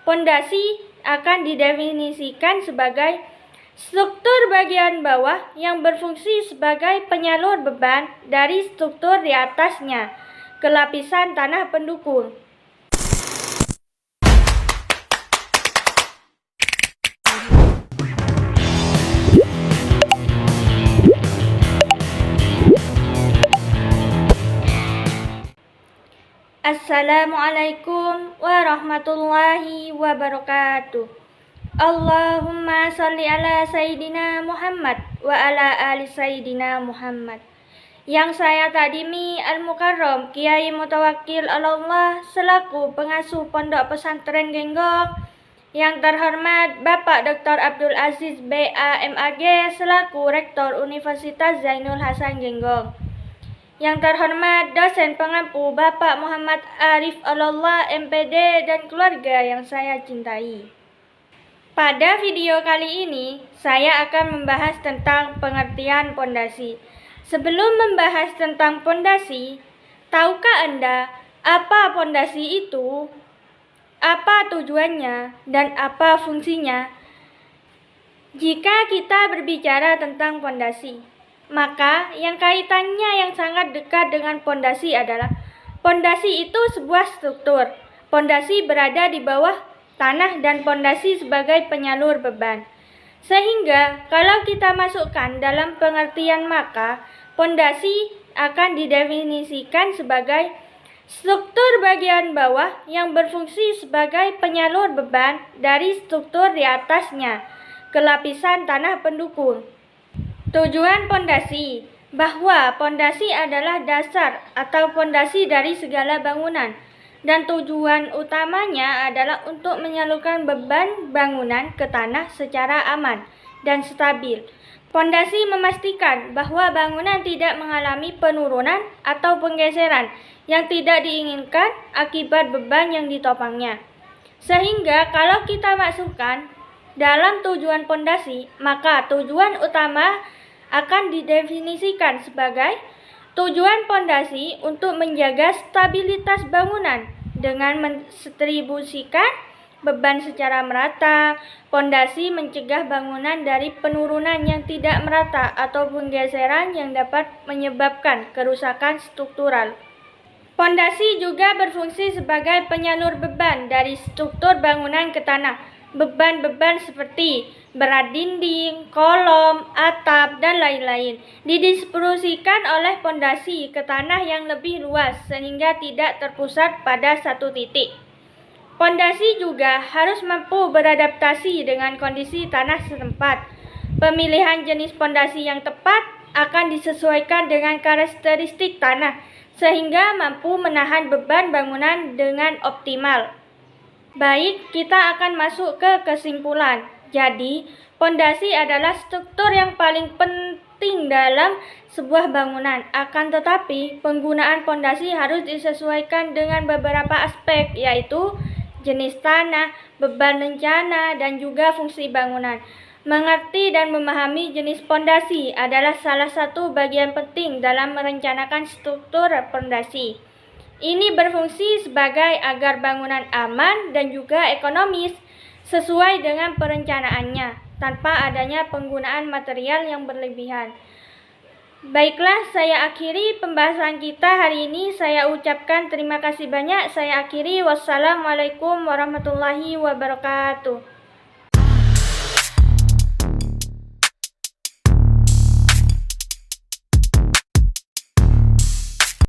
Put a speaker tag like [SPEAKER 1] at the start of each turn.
[SPEAKER 1] Pondasi akan didefinisikan sebagai struktur bagian bawah yang berfungsi sebagai penyalur beban dari struktur di atasnya ke lapisan tanah pendukung. Assalamualaikum warahmatullahi wabarakatuh. Allahumma sholli ala Sayyidina Muhammad wa ala ali Sayyidina Muhammad. Yang saya takdimi Al-Mukarram Kiai Mutawakkil Allah selaku pengasuh Pondok Pesantren Genggong. Yang terhormat Bapak Dr. Abdul Aziz BA.MAG selaku Rektor Universitas Zainul Hasan Genggong. Yang terhormat dosen pengampu Bapak Muhammad Arif Allah MPD dan keluarga yang saya cintai. Pada video kali ini, saya akan membahas tentang pengertian pondasi. Sebelum membahas tentang pondasi, tahukah Anda apa pondasi itu? Apa tujuannya dan apa fungsinya? Jika kita berbicara tentang pondasi, maka yang kaitannya yang sangat dekat dengan pondasi adalah pondasi itu sebuah struktur. Pondasi berada di bawah tanah dan pondasi sebagai penyalur beban. Sehingga kalau kita masukkan dalam pengertian maka pondasi akan didefinisikan sebagai struktur bagian bawah yang berfungsi sebagai penyalur beban dari struktur di atasnya ke lapisan tanah pendukung. Tujuan pondasi, bahwa pondasi adalah dasar atau pondasi dari segala bangunan, dan tujuan utamanya adalah untuk menyalurkan beban bangunan ke tanah secara aman dan stabil. Pondasi memastikan bahwa bangunan tidak mengalami penurunan atau penggeseran yang tidak diinginkan akibat beban yang ditopangnya. Sehingga kalau kita masukkan dalam tujuan pondasi, maka tujuan utama akan didefinisikan sebagai tujuan pondasi untuk menjaga stabilitas bangunan dengan mendistribusikan beban secara merata. Pondasi mencegah bangunan dari penurunan yang tidak merata atau penggeseran yang dapat menyebabkan kerusakan struktural. Pondasi juga berfungsi sebagai penyalur beban dari struktur bangunan ke tanah. Beban-beban seperti berat dinding, kolom, atap, dan lain-lain didistribusikan oleh pondasi ke tanah yang lebih luas sehingga tidak terpusat pada satu titik. Pondasi juga harus mampu beradaptasi dengan kondisi tanah setempat. Pemilihan jenis pondasi yang tepat akan disesuaikan dengan karakteristik tanah sehingga mampu menahan beban bangunan dengan optimal. Baik, kita akan masuk ke kesimpulan. Jadi, pondasi adalah struktur yang paling penting dalam sebuah bangunan. Akan tetapi, penggunaan pondasi harus disesuaikan dengan beberapa aspek, yaitu jenis tanah, beban rencana, dan juga fungsi bangunan. Mengerti dan memahami jenis pondasi adalah salah satu bagian penting dalam merencanakan struktur pondasi. Ini berfungsi sebagai agar bangunan aman dan juga ekonomis sesuai dengan perencanaannya tanpa adanya penggunaan material yang berlebihan. Baiklah, saya akhiri pembahasan kita hari ini. Saya ucapkan terima kasih banyak. Saya akhiri. Wassalamualaikum warahmatullahi wabarakatuh.